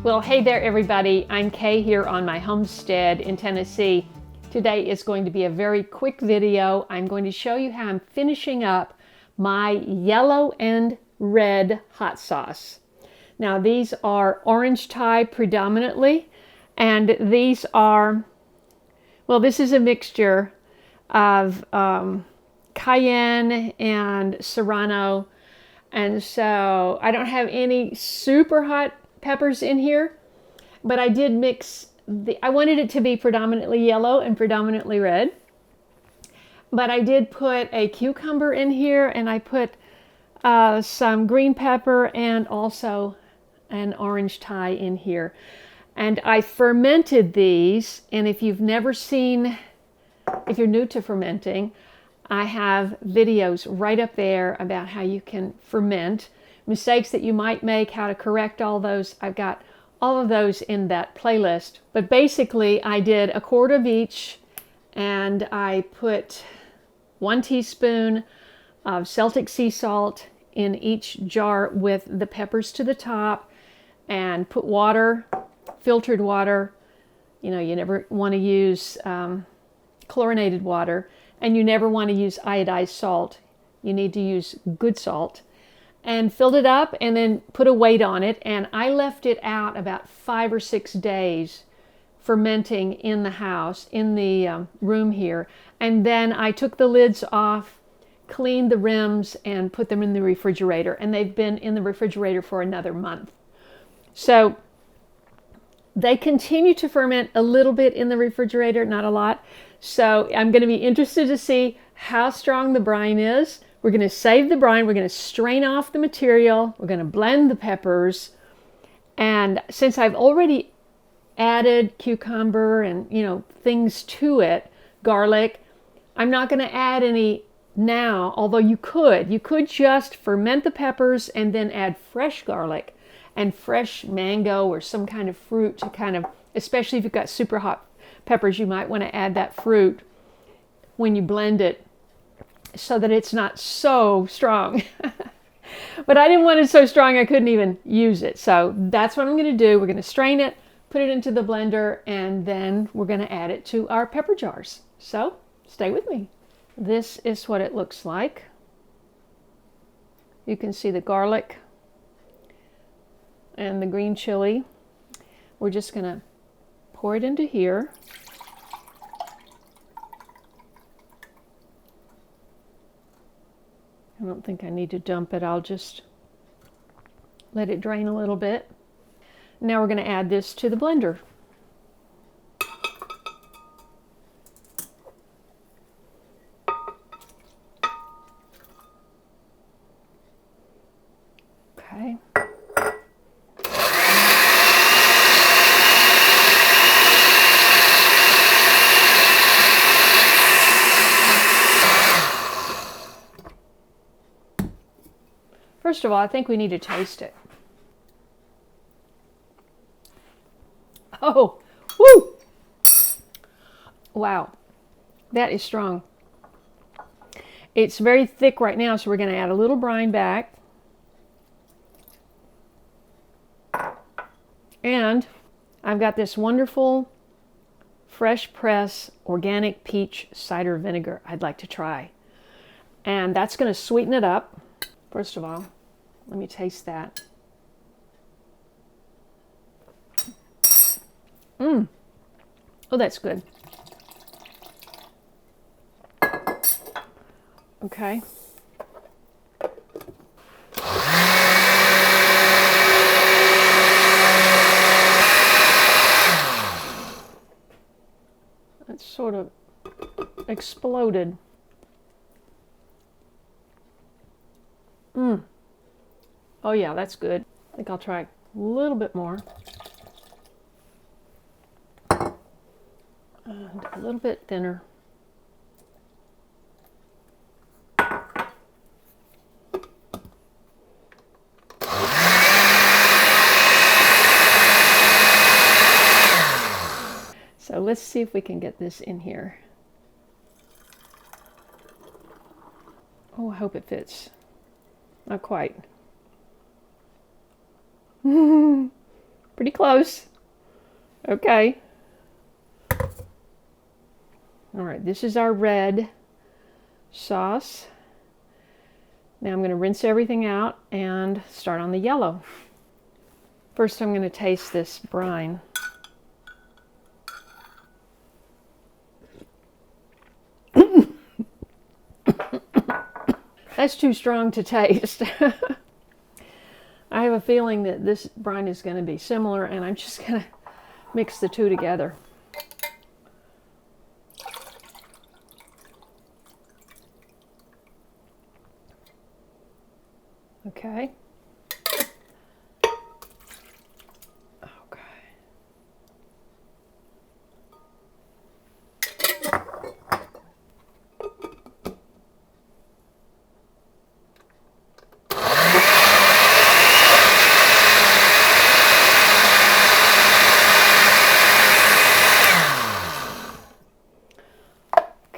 Well, hey there everybody. I'm Kaye here on my homestead in Tennessee. Today is going to be a very quick video. I'm going to show you how I'm finishing up my yellow and red hot sauce. Now these are orange Thai predominantly, and these are, well, this is a mixture of cayenne and Serrano, and so I don't have any super hot peppers in here, but I did mix I wanted it to be predominantly yellow and predominantly red, but I did put a cucumber in here, and I put some green pepper and also an orange Thai in here, and I fermented these. And if you've never seen, if you're new to fermenting, I have videos right up there about how you can ferment, mistakes that you might make, how to correct all those. I've got all of those in that playlist. But basically I did a quart of each, and I put 1 teaspoon of Celtic sea salt in each jar with the peppers to the top, and put water, filtered water. You know, you never want to use chlorinated water, and you never want to use iodized salt. You need to use good salt. And filled it up and then put a weight on it, and I left it out about 5 or 6 days fermenting in the house, in the room here. And then I took the lids off, cleaned the rims, and put them in the refrigerator, and they've been in the refrigerator for another month. So they continue to ferment a little bit in the refrigerator, not a lot. So I'm going to be interested to see how strong the brine is. We're going to save the brine. We're going to strain off the material. We're going to blend the peppers. And since I've already added cucumber and, you know, things to it, garlic, I'm not going to add any now, although you could. You could just ferment the peppers and then add fresh garlic and fresh mango or some kind of fruit to kind of, especially if you've got super hot peppers, you might want to add that fruit when you blend it so that it's not so strong. But I didn't want it so strong I couldn't even use it. So that's what I'm going to do. We're going to strain it, put it into the blender, and then we're going to add it to our pepper jars. So stay with me. This is what it looks like. You can see the garlic and the green chili. We're just going to pour it into here. I don't think I need to dump it. I'll just let it drain a little bit. Now we're going to add this to the blender. Okay. First of all, I think we need to taste it. Oh, woo! Wow, that is strong. It's very thick right now, so we're going to add a little brine back. And I've got this wonderful fresh press organic peach cider vinegar I'd like to try. And that's going to sweeten it up. First of all, let me taste that. Oh, that's good. Okay. It sort of exploded. Oh yeah, that's good. I think I'll try a little bit more. And a little bit thinner. So let's see if we can get this in here. Oh, I hope it fits. Not quite. Pretty close. Okay. All right, this is our red sauce. Now I'm going to rinse everything out and start on the yellow. First, I'm going to taste this brine. That's too strong to taste. I have a feeling that this brine is going to be similar, and I'm just going to mix the two together. Okay.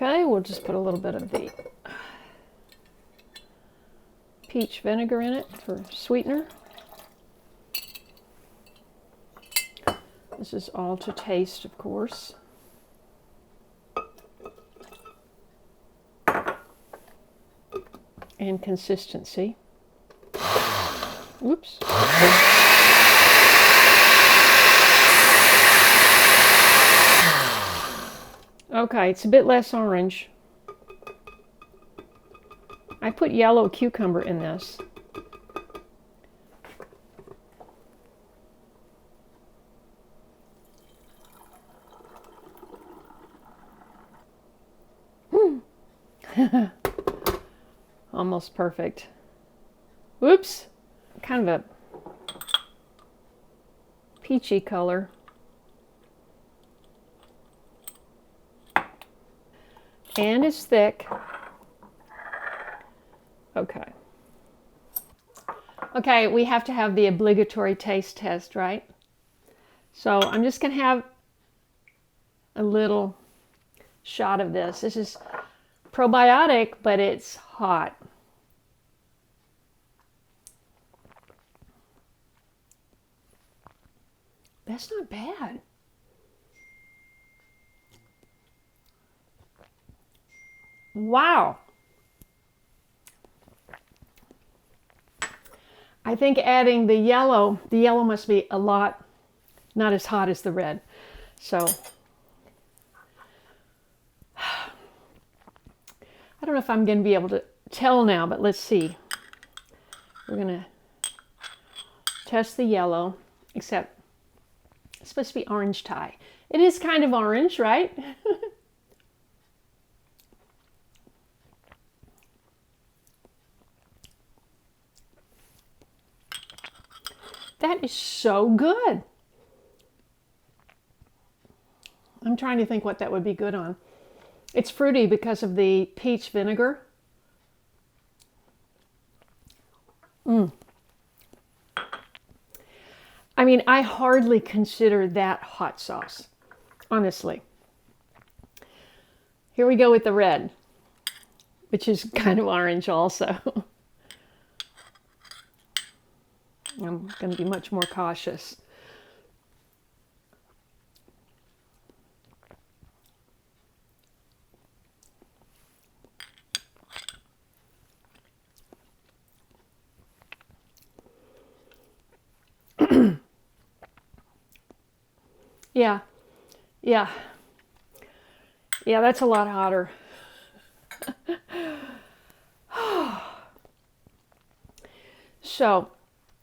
Okay, we'll just put a little bit of the peach vinegar in it for sweetener. This is all to taste, of course. And consistency. Whoops. Okay, it's a bit less orange. I put yellow cucumber in this. Almost perfect. Whoops. Kind of a peachy color. And it's thick. Okay. Okay, we have to have the obligatory taste test, right? So I'm just going to have a little shot of this. This is probiotic, but it's hot. That's not bad. Wow. I think adding the yellow must be a lot, not as hot as the red. So, I don't know if I'm going to be able to tell now, but let's see. We're going to test the yellow, except it's supposed to be orange Thai. It is kind of orange, right? That is so good. I'm trying to think what that would be good on. It's fruity because of the peach vinegar. I mean, I hardly consider that hot sauce, honestly. Here we go with the red, which is kind of orange also. I'm going to be much more cautious. Yeah, that's a lot hotter. So,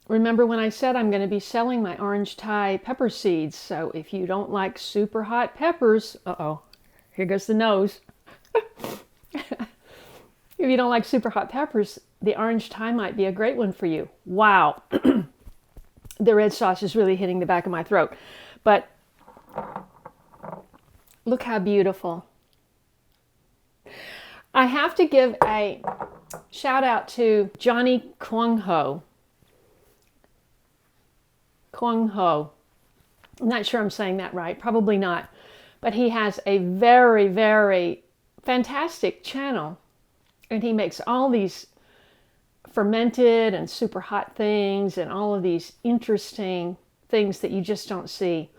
remember when I said I'm going to be selling my orange Thai pepper seeds. So if you don't like super hot peppers, here goes the nose. If you don't like super hot peppers, the orange Thai might be a great one for you. Wow. The red sauce is really hitting the back of my throat. But look how beautiful. I have to give a shout out to Johnny Kwang Ho. Kwang Ho. I'm not sure I'm saying that right. Probably not. But he has a very, very fantastic channel. And he makes all these fermented and super hot things and all of these interesting things that you just don't see.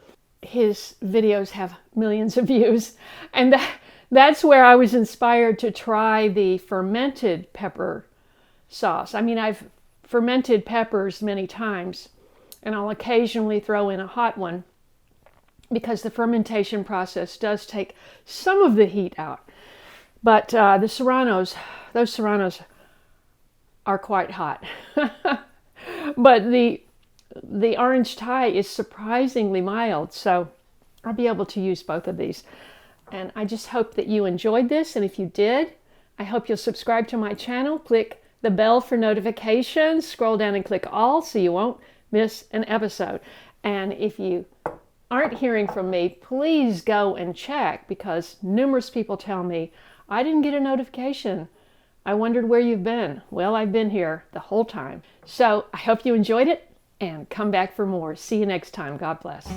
His videos have millions of views, and that's where I was inspired to try the fermented pepper sauce. I mean, I've fermented peppers many times, and I'll occasionally throw in a hot one because the fermentation process does take some of the heat out. But those Serranos are quite hot. But the orange Thai is surprisingly mild, so I'll be able to use both of these. And I just hope that you enjoyed this, and if you did, I hope you'll subscribe to my channel, click the bell for notifications, scroll down and click all so you won't miss an episode. And if you aren't hearing from me, please go and check, because numerous people tell me, I didn't get a notification. I wondered where you've been. Well, I've been here the whole time. So I hope you enjoyed it and come back for more. See you next time. God bless.